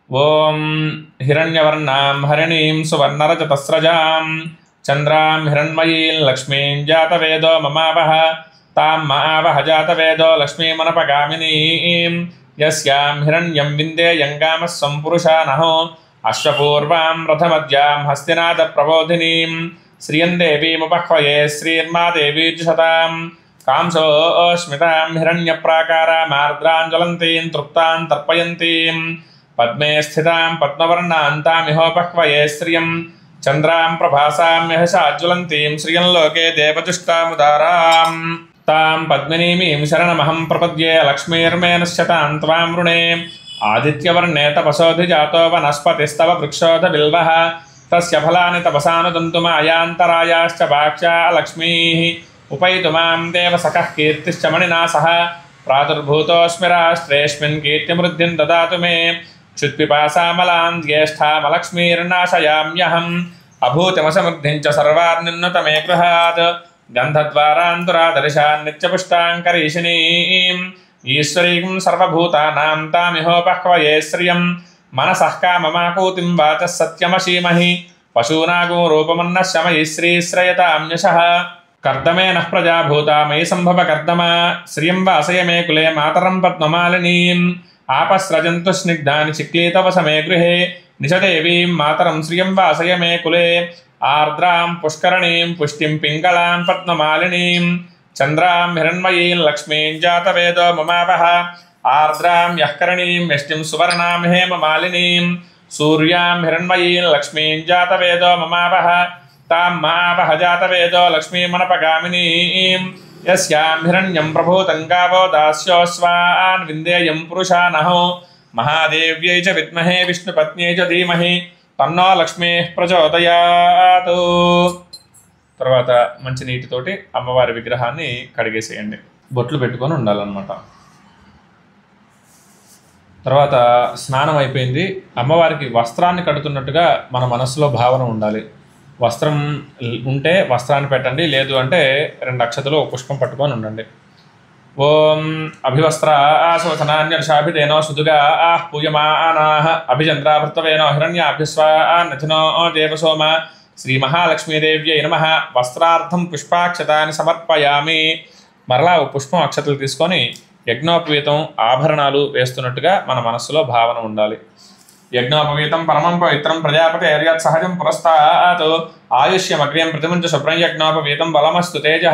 ఓం హిరణ్యవర్ణాం హరిణీం సువర్ణరజతస్రజాం చంద్రాం హిరణ్మయీం లక్ష్మీం జాతవేదో మమావహ తాం మావహ జాతవేదో లక్ష్మీమనపగామినీం యస్యాం హిరణ్యం విందేయం గామః సంపురుషానః అశ్వపూర్వాం రథమద్యాం హస్తినాద ప్రబోధినీం శ్రియం దేవీముపహ్వయే శ్రీర్మాదేవీర్జుషతాం కాంసోస్మితాం హిరణ్యప్రాకారామార్ద్రాం జ్వలంతీం తృప్తాం తర్పయంతీం పద్మే స్థితాం పద్మవర్ణాం తామిహోపహ్వయే శ్రియం చంద్రాం ప్రభాసాం యహశాజ్వలంతీం శ్రియం లోకే దేవజుష్టాముదారాం తాం పద్మినీమీం శరణమహం ప్రపద్యే లక్ష్మీర్మే నశ్యతాం త్వాం వృణే ఆదిత్యవర్ణే తపసోధిజాతో వనస్పతిస్తవ వృక్షోధ బిల్వః తస్య ఫలాని తపసానుదంతు మాయాంతరాయాశ్చ వాక్యా లక్ష్మీః ఉపైతు మాం దేవసఖః కీర్తిశ్చ మణినా సహ ప్రాదుర్భూతోऽస్మి రాష్ట్రేऽస్మిన్ కీర్తిమృద్ధిం దదాతు మే క్షుత్పిపాసామలాం జ్యేష్ఠామలక్ష్మీర్నాశయామ్యహం అభూతిమసమృద్ధిం చ సర్వార్నిన్నతమే గృహాత్ గంధద్వారాంతురాదర్శాన్ నిత్యపుష్టాంకరీషిణీం ఈశ్వరీం సర్వభూతానాం తామిహోపహ్వయే శ్రియం మనసః కామమాకూతిం వాచः సత్యమశీమహి పశూనాగో రూపమన్నశమయి శ్రీశ్రయతామ్యశః కర్దమేనః ప్రజాభూతా మయి సంభవ కర్దమ శ్రియం వాసయ మే కులే మాతరం పద్మమాలినీం ఆపస్రజంతు స్నిగ్ధాని చిక్లీతవసమే గృహే నిశదేవీం మాతరం శ్రియం వాసయ మే కులే ఆర్ద్రాం పుష్కరణీం పుష్టిం పింగళాం పద్మమాలినీం చంద్రాం హిరణ్మయీం లక్ష్మీం జాతవేదో మమావహ ఆర్ద్రాం యఃకరణీం యష్టిం సువర్ణాం హేమమాలినీం సూర్యాం హిరణ్మయీం లక్ష్మీం జాతవేదో మమావహ తాం మావహ జాతవేదో లక్ష్మీమనపగామినీం యస్యాం హిరణ్యం ప్రభూతం గావో దాస్యోస్వాన్ విందేయం పురుషానః మహాదేవ్యై చ విద్మహే విష్ణుపత్న్యై చ ధీమహి తన్నో లక్ష్మీ ప్రచోదయాత్. తర్వాత మంచి నీటితోటి అమ్మవారి విగ్రహాన్ని కడిగేసేయండి. బొట్లు పెట్టుకొని ఉండాలన్నమాట. తర్వాత స్నానం అయిపోయింది. అమ్మవారికి వస్త్రాన్ని కడుతున్నట్టుగా మన మనస్సులో భావన ఉండాలి. వస్త్రం ఉంటే వస్త్రాన్ని పెట్టండి, లేదు అంటే 2 అక్షతలు ఒక పుష్పం పట్టుకొని ఉండండి. ఓం అభివస్త్ర ఆశోచనాన్యర్షాభిధేనో సుదుగా పూయమానాః అభిచంద్రాభృతవేనో హిరణ్యాభ్యస్వాన్నథినో దేవసోమ శ్రీ మహాలక్ష్మీదేవ్యై నమః. వస్త్రార్థం పుష్పాక్షతాన్ని సమర్పయామి. మరలా ఒక పుష్పం అక్షతలు తీసుకొని యజ్ఞోపవీతం ఆభరణాలు వేస్తున్నట్టుగా మన మనస్సులో భావన ఉండాలి. యజ్ఞోపవీతం పరమం పవిత్రం ప్రజాపతి హర్యత్ సహజం పురస్తాత్ ఆయుష్యమగ్ర్యం ప్రతిమంచ శుభ్రం యజ్ఞోపవీతం బలమస్తు తేజ.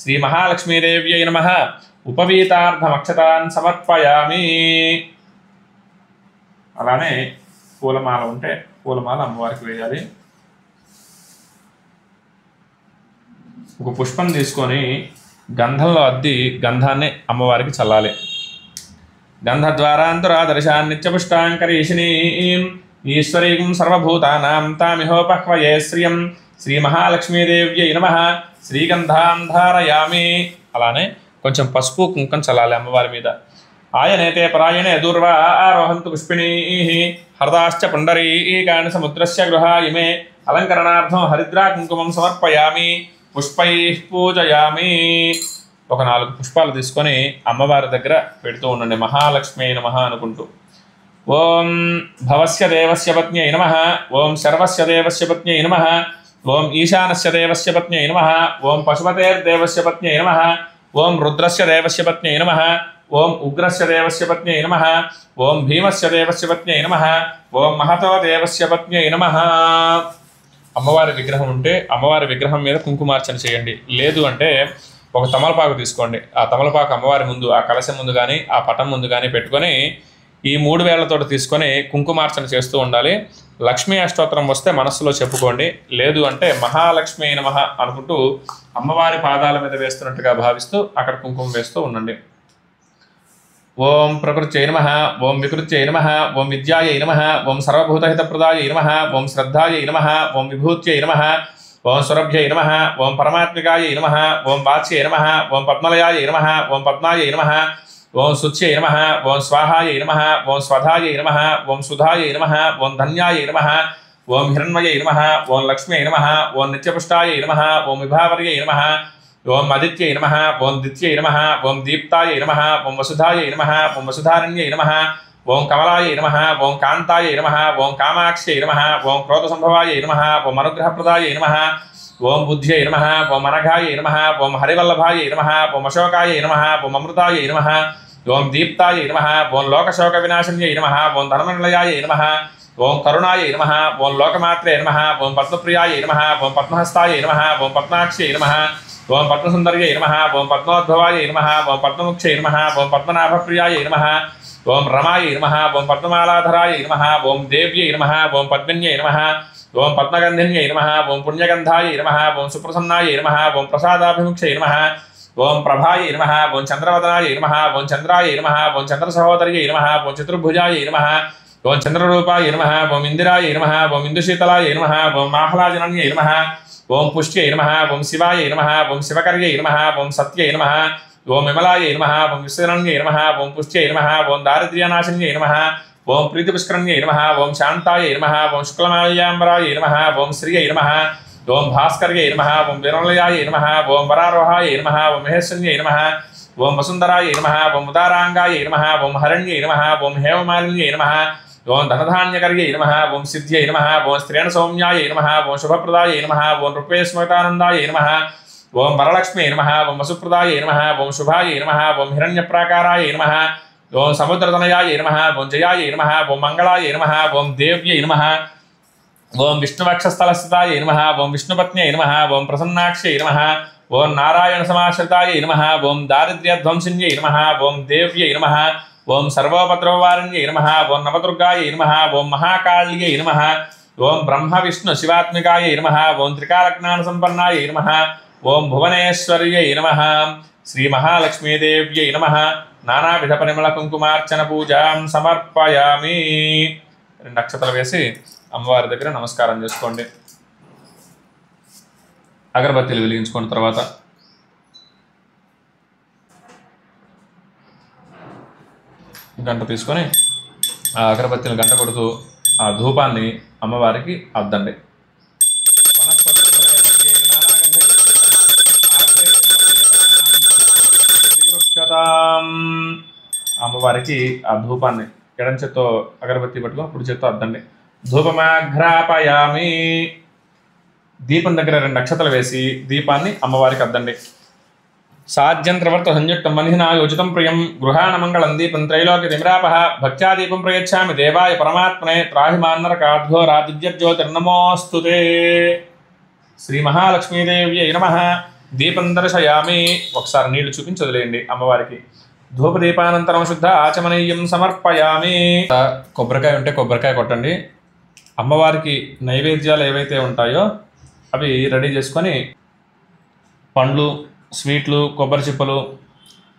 శ్రీ మహాలక్ష్మీదేవ్యై నమః. ఉపవీతార్థమక్షతాన్ సమర్పయామి. అలానే పూలమాల ఉంటే పూలమాల అమ్మవారికి వేయాలి. ఒక పుష్పం తీసుకొని గంధంలో అద్ది గంధాన్ని అమ్మవారికి చల్లాలి. గంధద్వారాంతురాదర్శాన్ నిత్యపుష్టాంకరీషిణీం ఈశ్వరీం సర్వభూతానాం తామిహోపహ్వయే శ్రియం. శ్రీ మహాలక్ష్మీదేవ్యై నమః. శ్రీగంధాం ధారయామి. అలానే కొంచెం పసుపు కుంకం చల్లాలి అమ్మవారి మీద. ఆయనేతే పరాయణే దూర్వా ఆరోహంతు పుష్పిణీ హరదాశ్చ పుండరీకాని సముద్రస్య గృహాయిమే. అలంకరణార్థం హరిద్రా కుంకుమం సమర్పయామి. పుష్పై పూజయామి. ఒక 4 పుష్పాలు తీసుకొని అమ్మవారి దగ్గర పెడుతూ ఉండండి. మహాలక్ష్మీ నమః అనుకుంటూ. ఓం భవస్య దేవస్య పత్న్యై నమః. ఓం శర్వస్య దేవస్య పత్న్యై నమః. ఓం ఈశానస్య దేవస్య పత్న్యై నమః. ఓం పశుపతేర్దేవస్య పత్న్యై నమః. ఓం రుద్రస్య దేవస్య పత్న్యై నమః. ఓం ఉగ్రస్య దేవస్య పత్న్యై నమః. ఓం భీమస్య దేవస్య పత్న్యై నమః. ఓం మహతో దేవస్య పత్న్యై నమః. అమ్మవారి విగ్రహం ఉంటే అమ్మవారి విగ్రహం మీద కుంకుమార్చన చేయండి. లేదు అంటే ఒక తమలపాకు తీసుకోండి. ఆ తమలపాకు అమ్మవారి ముందు, ఆ కలశం ముందు కానీ ఆ పటం ముందు కానీ పెట్టుకొని ఈ 3 వేళ్లతో తీసుకొని కుంకుమార్చన చేస్తూ ఉండాలి. లక్ష్మీ అష్టోత్తరం వస్తే మనస్సులో చెప్పుకోండి. లేదు అంటే మహాలక్ష్మీ నమః అనుకుంటూ అమ్మవారి పాదాల మీద వేస్తున్నట్టుగా భావిస్తూ అక్కడ కుంకుమ వేస్తూ ఉండండి. ఓం ప్రకృత్యై నమః. ఓం వికృత్యై నమః. ఓం విద్యాయై నమః. ఓం సర్వభూతహితప్రదాయై నమః. ఓం శ్రద్ధాయై నమః. ఓం విభూత్యై నమః. ఓం సురభ్యై నమః. ఓం పరమాత్మికాయై నమః. ఓం వాచ్యై నమః. ఓం పద్మలయాయై నమః. ఓం పద్మాయై నమః. ఓం శుచ్యై నమః. ఓం స్వాహాయై నమః. ఓం స్వధాయై నమః. ఓం సుధాయై నమః. ఓం ధన్యాయై నమః. ఓం హిరణ్మయై నమః. ఓం లక్ష్మ్యై నమః. ఓం నిత్యపుష్టాయై నమః. ఓం విభావర్యై నమః. ఓం ఆదిత్యై నమః. ఓం దిత్యై నమః. ఓం దీప్తాయై నమః. ఓం వసుధాయై నమః. ఓం వసుధారణ్యై నమః. ఓం కమలాయై నమః. ఓం కాంతాయై నమః. ఓం కామాక్ష్యై నమః. ఓం క్రోధసంభవాయై నమః. ఓం అనుగ్రహప్రదాయై నమః. ఓం బుద్ధ్యై నమః. ఓం అనఘాయై నమః. ఓం హరివల్లభాయై నమః. ఓం అశోకాయై నమః. ఓం అమృతాయై నమః. ఓం దీప్తాయై నమః. ఓం లోకశోక వినాశన్యై నమః. ఓం ధర్మనిలయాయై నమః. ఓం కరుణాయై నమః. ఓం లోకమాత్రే నమః. ఓం పద్మప్రియాయై నమః. ఓం పద్మహస్తాయై నమః. ఓం పద్మాక్ష్యై నమః. ఓం పద్మసుందర్యై నమః. ఓం పద్మోద్భవాయై నమః. ఓం పద్మముఖ్యై నమః. ఓం పద్మనాభప్రియాయై నమః. ఓం రమాయై నమః. ఓం పద్మమాలాధరాయై నమః. ఓం దేవ్యై నమః. ఓం పద్మిన్యై నమః. ఓం పద్మగంధిన్యై నమః. ఓం పుణ్యగంధాయై నమః. ఓం సుప్రసన్నాయై నమః. ఓం ప్రసాదాభిముఖ్యై నమః. ఓం ప్రభాయై నమః. ఓం చంద్రవదనాయై నమః. ఓం చంద్రాయై నమః. ఓం చంద్రసహోదర్యై నమః. ఓం చతుర్భుజాయై నమః. ఓం చంద్రరూపాయై నమః. ఓం ఇందిరాయై నమః. ఓం ఇందుశీతలాయై నమః. ఓం మాహ్లాజనన్యై నమః. ఓం పుష్ట్యై నమః. ఓం శివాయై నమః. ఓం శివకర్యై నమః. ఓం సత్యై నమః. ఓం విమలాయై నమః. ఓం విశ్వరణ్యై నమః. ఓం పుష్ట్యై నమః. ఓం దారిద్ర్యనాశన్యై నమః. ఓం ప్రీతిపుష్కరణ్యై నమః. ఓం శాంతాయై నమః. ఓం శుక్లమాల్యాంబరాయై నమః. ఓం శ్రీయై నమః. ఓం భాస్కర్యై నమః. ఓం విరలయాయై నమః. ఓం వరారోహాయై నమః. ఓం మహేశ్వన్యై నమః. ఓం వసుంధరాయై నమః. ఓం ఉదారాంగాయై నమః. ఓం హరణ్యై నమః. ఓం హేమమాలిన్యై నమః. ఓం ధనధాన్యకర్యై నమః. ఓం సిద్ధ్యై నమః. ఓం స్త్రీణ సౌమ్యాయై నమః. ఓం శుభప్రదాయై నమః. ఓం రూపేస్మృతానందాయై నమః. ఓం వరలక్ష్మ్యై నమః. ఓం వసుప్రదాయై నమః. ఓం శుభాయై నమః. ఓం హిరణ్యప్రాకారాయై నమః. ఓం సముద్రతనయాయై నమః. ఓం జయాయై నమః. ఓం మంగళాయై నమః. ఓం దేవ్యై నమః. ఓం విష్ణువక్షస్థలస్థితాయై నమః. ఓం విష్ణుపత్న్యై నమః. ఓం ప్రసన్నాక్ష్యై నమః. ఓం నారాయణ సమాశ్రితాయై నమః. ఓం దారిద్ర్యధ్వంసిన్యై నమః. ఓం దేవ్యై నమః. ఓం సర్వోపద్రవవారిణ్యై నమః. ఓం నవదుర్గాయై నమః. ఓం మహాకాళ్యై నమః. ఓం బ్రహ్మ విష్ణు శివాత్మికాయై నమః. ఓం త్రికాలజ్ఞాన సంపన్నాయై నమః. ఓం భువనేశ్వర్యై నమః. శ్రీ మహాలక్ష్మీదేవ్యై నమః. నానావిధ పరిమళ కుంకుమార్చన పూజాం సమర్పయామి. 2 అక్షతలు వేసి అమ్మవారి దగ్గర నమస్కారం చేసుకోండి. అగరబత్తీలు వెలిగించుకున్న తర్వాత గంట తీసుకొని ఆ అగరబత్తీలు గంట కొడుతూ ఆ ధూపాన్ని అమ్మవారికి అద్దండి. అమ్మవారికి ఆ ధూపాన్ని ఎడం చేత్తో అగరబత్తి పట్టుకొని కుడి చేత్తో అద్దండి. ధూపమాఘ్రాపయామి. దీపం దగ్గర 2 అక్షతలు వేసి దీపాన్ని అమ్మవారికి అద్దండి. సాధ్యంత్రవర్త సంయుక్తం మనిషినా యోజితం ప్రియం గృహాణ మంగళం దీపం త్రైలోక్య తిమిరాపహ భక్త్యా దీపం ప్రయచ్చామి దేవాయ పరమాత్మనే త్రాహి మాన్నరకాధ్వో రాజిజ్యోతిర్నమోస్తుతే. శ్రీ మహాలక్ష్మీదేవ్యై నమః. దీపం దర్శయామి. ఒకసారి నీళ్లు చూపించి వదిలేయండి అమ్మవారికి. ధూపదీపానంతరం శుద్ధ ఆచమనీయం సమర్పయామి. కొబ్బరికాయ ఉంటే కొబ్బరికాయ కొట్టండి. అమ్మవారికి నైవేద్యాలు ఏవైతే ఉంటాయో అవి రెడీ చేసుకొని పండ్లు, స్వీట్లు, కొబ్బరి చిప్పలు,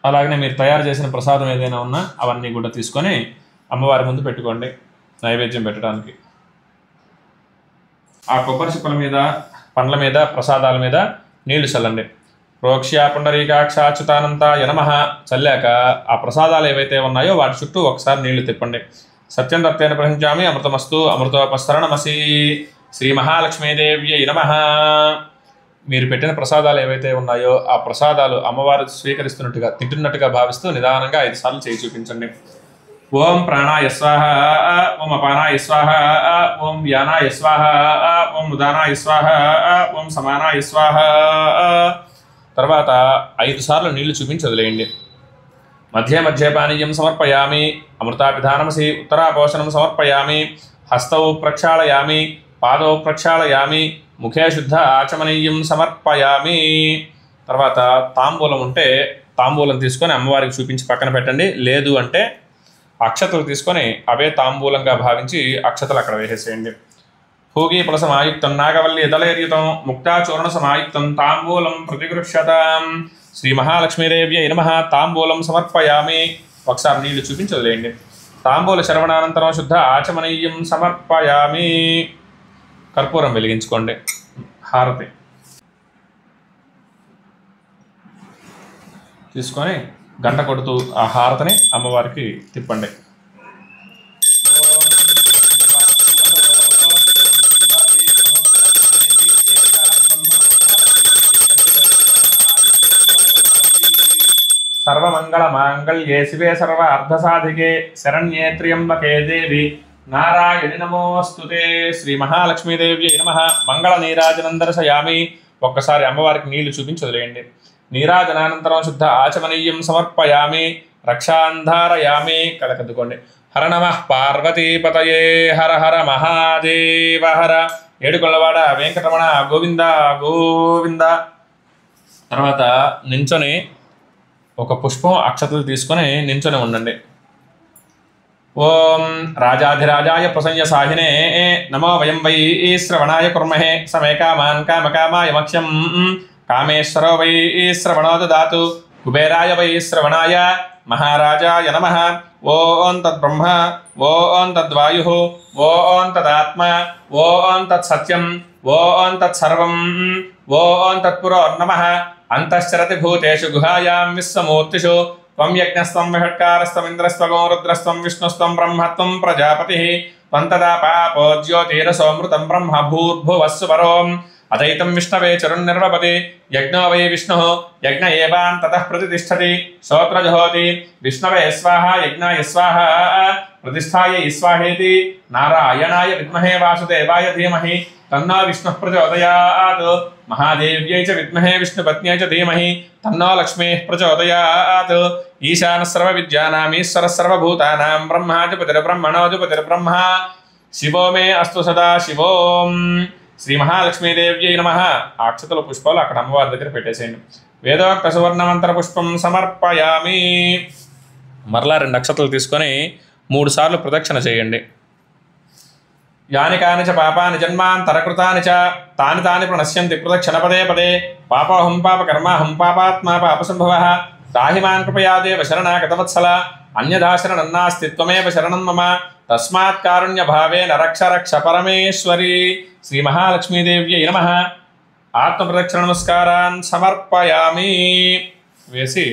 అలాగనే మీరు తయారు చేసిన ప్రసాదం ఏదైనా ఉన్నా అవన్నీ కూడా తీసుకొని అమ్మవారి ముందు పెట్టుకోండి నైవేద్యం పెట్టడానికి. ఆ కొబ్బరి చిప్పల మీద, పండ్ల మీద, ప్రసాదాల మీద నీళ్లు చల్లండి. ప్రోక్ష్య పుండరీకాక్షాచ్యుతానంతాయ నమః చల్లాక ఆ ప్రసాదాలు ఏవైతే ఉన్నాయో వాటి చుట్టూ ఒకసారి నీళ్లు తిప్పండి. సత్యం దత్తేన ప్రహించామి అమృతమస్తు అమృతోపస్తరణమసి. శ్రీ మహాలక్ష్మీదేవ్యై నమః. మీరు పెట్టిన ప్రసాదాలు ఏవైతే ఉన్నాయో ఆ ప్రసాదాలు అమ్మవారు స్వీకరిస్తున్నట్టుగా, తింటున్నట్టుగా భావిస్తూ నిదానంగా 5 సార్లు చేయి చూపించండి. ఓం ప్రాణాయ స్వాహ, ఓం అపానాయ స్వాహ, ఓం వ్యానాయ స్వాహ, ఓం ఉదానాయ స్వాహ, ఓం సమానాయ స్వాహ. తర్వాత 5 సార్లు నీళ్లు చూపించి వదిలేయండి. మధ్య మధ్య పానీయం సమర్పయామి అమృతాపిధానమసి. ఉత్తరాపోషణం సమర్పయామి. హస్తౌ ప్రక్షాళయామి, పాదౌ ప్రక్షాళయామి, ముఖే శుద్ధ ఆచమనీయం సమర్పయామి. తర్వాత తాంబూలం ఉంటే తాంబూలం తీసుకొని అమ్మవారికి చూపించి పక్కన పెట్టండి. లేదు అంటే అక్షతలు తీసుకొని అవే తాంబూలంగా భావించి అక్షతలు అక్కడ వేసేసేయండి. భోగీఫల సమాయుక్తం నాగవల్లి దళైర్యుతం ముక్తాచూర్ణ సమాయుక్తం తాంబూలం ప్రతిగృహ్యతాం. శ్రీ మహాలక్ష్మీదేవ్యై నమః. తాంబూలం సమర్పయామి. ఒకసారి నీళ్లు చూపించి వదిలేయండి. తాంబూల శరవణానంతరం శుద్ధ ఆచమనీయం సమర్పయామి. కర్పూరం వెలిగించుకోండి. హారతి తీసుకొని గంట కొడుతూ ఆ హారతిని అమ్మవారికి తిప్పండి. సర్వమంగళ మాంగళ్యే శివే సర్వ అర్ధసాధికే శరణ్యే త్ర్యంబకే దేవి నారాయణి నమోస్తుతే. శ్రీ మహాలక్ష్మీదేవ్యై నమః. మంగళ నీరాజనం దర్శయామి. ఒక్కసారి అమ్మవారికి నీళ్లు చూపించి వదిలేయండి. నీరాజనానంతరం శుద్ధ ఆచమనీయం సమర్పయామి. రక్షాంధారయామి. కలకద్దుకోండి. హర నమః పార్వతీపతయే హర హర మహాదేవ హర. ఏడుకొండవాడ వెంకటరమణ గోవింద గోవింద. తర్వాత నించొని ఒక పుష్పం అక్షతలు తీసుకొని నించొని ఉండండి. ఓం రాజాధిరాజాయ ప్రసంయ సాహినే నమో వయం వై శ్రవణాయ కుర్మహే సమే కామాన్ కామకామాయ మక్ష్యం కామేశ్వరో వై శ్రవణో దదాతు కుబేరాయ వై శ్రవణాయ మహారాజాయ నమః. ఓం తద్బ్రహ్మ, ఓం తద్వాయు, ఓం తదాత్మ, ఓం తత్సత్యం, ఓం తత్సర్వం, ఓం తత్పురోర్నమః. అంతశ్చరతి భూతేషు గుహాయాం విశ్వమూర్తిషు త్వం యజ్ఞస్త్వం విషట్కారస్త్వం ఇంద్రస్త్వం రుద్రస్త్వం విష్ణుస్త్వం బ్రహ్మత్వం ప్రజాపతిః త్వం తదా పాపో జ్యోతిరసోమృతం బ్రహ్మ భూర్భువస్సు పరోం అదైతం విష్ణవే చరుర్నిర్వపతి యజ్ఞో వై విష్ణుః యజ్ఞ ఏవాన్ తతః ప్రతిష్ఠతి శ్రోత్రజహోతి విష్ణవే స్వాహ యజ్ఞాయ స్వాహ ప్రతిష్ఠాయై స్వాహేతి నారాయణాయ విద్మహే వాసుదేవాయ ధీమహి తన్నో విష్ణుః ప్రచోదయాత్ మహాదేవ్యై చ విద్మహే విష్ణుపత్న్యై చ ధీమహి తన్నో లక్ష్మీః ప్రచోదయాత్. ఈశానః సర్వవిద్యానాం ఈశ్వరః సర్వభూతానాం బ్రహ్మాధిపతిర్బ్రహ్మణోధిపతిర్బ్రహ్మ శివో మే అస్తు సదా శివోం. శ్రీ మహాలక్ష్మీదేవ్యై నమః. ఆ అక్షతల పుష్పాలు అక్కడ అమ్మవారి దగ్గర పెట్టేసేయండి. వేదోక్త సువర్ణమంత్ర పుష్పం సమర్పయామి. మరలా 2 అక్షతలు తీసుకొని 3 సార్లు ప్రదక్షిణ చేయండి. యాని కాని చ పాపాని జన్మాంతరకృతాని చ తాని తాని ప్రణశ్యంతి ప్రదక్షిణ పదే పదే పాపోహం పాపకర్మాహం పాపాత్మా పాపసంభవః తాహి మాన్ కృపయా దేవ శరణాగతవత్సల అన్యథా శరణం నాస్తి త్వమేవ శరణం మమ తస్మాత్ కారుణ్య భావేన రక్ష రక్ష పరమేశ్వరి. శ్రీ మహాలక్ష్మీదేవ్యై నమః. ఆత్మ ప్రదక్షిణ నమస్కారాన్ సమర్పయామి. వేసి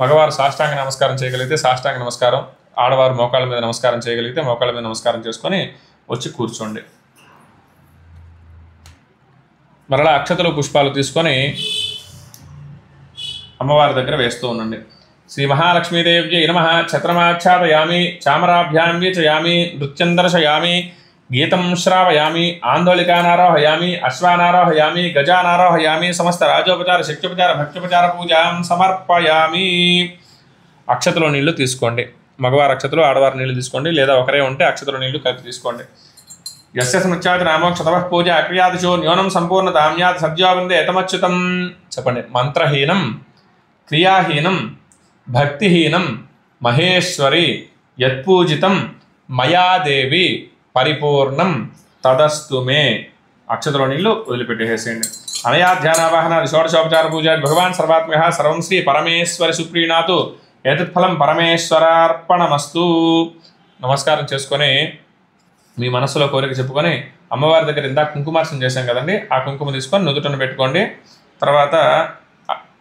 మగవారు సాష్టాంగ నమస్కారం చేయగలిగితే సాష్టాంగ నమస్కారం, ఆడవారు మోకాళ్ళ మీద నమస్కారం చేయగలిగితే మోకాళ్ళ మీద నమస్కారం చేసుకొని వచ్చి కూర్చోండి. మరలా అక్షతలు పుష్పాలు తీసుకొని అమ్మవారి దగ్గర వేస్తూ ఉండండి. శ్రీ మహాలక్ష్మీదేవ్యై నమః. ఛత్రమాచ్ఛాదయామి చామరాభ్యాం వీచయామి నృత్యం దర్శయామి గీతం శ్రావయామి, ఆందోళికానారోహయామి, అశ్వానారోహయామి, గజానారోహయామి, సమస్త రాజోపచార శక్త్యోపచార భక్త్యోపచార పూజాం సమర్పయామి. అక్షతలో నీళ్లు తీసుకోండి. మగవారు అక్షతలు, ఆడవారు నీళ్లు తీసుకోండి, లేదా ఒకరే ఉంటే అక్షతలో నీళ్లు కలిపి తీసుకోండి. యస్య స్మృత్యాది నామోక్షతః పూజ అక్రియాదిశో న్యూనం సంపూర్ణతామ్యాత్ సద్యోవందే ఏతమచ్యుతం. చెప్పండి. మంత్రహీనం, క్రియాహీనం, భక్తిహీనం మహేశ్వరి యత్పూజితం మయాదేవి పరిపూర్ణం తదస్తు మే. అక్షతలో నీళ్లు వదిలిపెట్టేసేయండి. అనయా ధ్యానావాహనాది షోడశోపచార పూజ భగవాన్ సర్వాత్మ్యః సర్వం శ్రీ పరమేశ్వరి సుప్రీణాతు ఏతత్ఫలం పరమేశ్వరార్పణమస్తు. నమస్కారం చేసుకొని మీ మనసులో కోరిక చెప్పుకొని అమ్మవారి దగ్గర ఇందాక కుంకుమార్చన చేశాం కదండి, ఆ కుంకుమ తీసుకొని నుదుటను పెట్టుకోండి. తర్వాత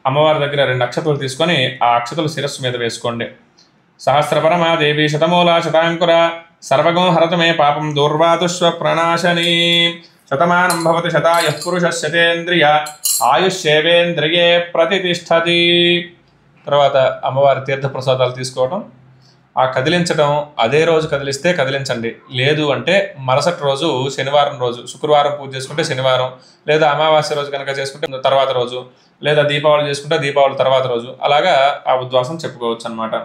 అమ్మవారి దగ్గర 2 అక్షతలు తీసుకొని ఆ అక్షతలు శిరస్సు మీద వేసుకోండి. సహస్రపరమా దేవి శతమూల శతాంకుర సర్వగం హరతమే పాపం దూర్వాతుష్వ ప్రణాశని. శతమానం భవతి శతాయః పురుషః శతేంద్రియ ఆయుష్యేవేంద్రియే ప్రతిష్టతి. తర్వాత అమ్మవారి తీర్థప్రసాదాలు తీసుకోవటం, ఆ కదిలించడం అదే రోజు కదిలిస్తే కదిలించండి, లేదు అంటే మరుసటి రోజు శనివారం రోజు, శుక్రవారం పూజ చేసుకుంటే శనివారం, లేదా అమావాస్య రోజు కనుక చేసుకుంటే తర్వాత రోజు, లేదా దీపావళి చేసుకుంటే దీపావళి తర్వాత రోజు, అలాగా ఆ ఉద్వాసం చెప్పుకోవచ్చు అనమాట.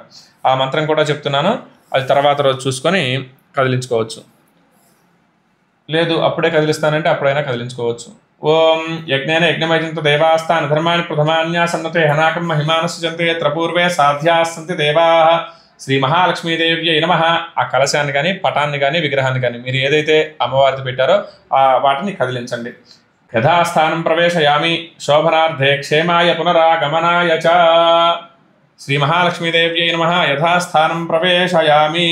ఆ మంత్రం కూడా చెప్తున్నాను, అది తర్వాత రోజు చూసుకొని కదిలించుకోవచ్చు. లేదు అప్పుడే కదిలిస్తానంటే అప్పుడైనా కదిలించుకోవచ్చు. ఓం యజ్ఞేన యజ్ఞమయంత దేవాస్తాన ధర్మాన్ని ప్రథమాన్యాసన్నతే హనాకం మహిమానస్యంతే త్రపూర్వే సాధ్యాస్సంతి దేవాః. శ్రీ మహాలక్ష్మీదేవ్యై నమః. ఆ కలశాన్ని కానీ, పటాన్ని కానీ, విగ్రహాన్ని కానీ మీరు ఏదైతే అమ్మవారిది పెట్టారో వాటిని కదిలించండి. యథాస్థానం ప్రవేశయామి శోభనార్థే క్షేమాయ పునరాగమనాయ చ. శ్రీ మహాలక్ష్మీదేవ్యై నమః. యథాస్థానం ప్రవేశయామి.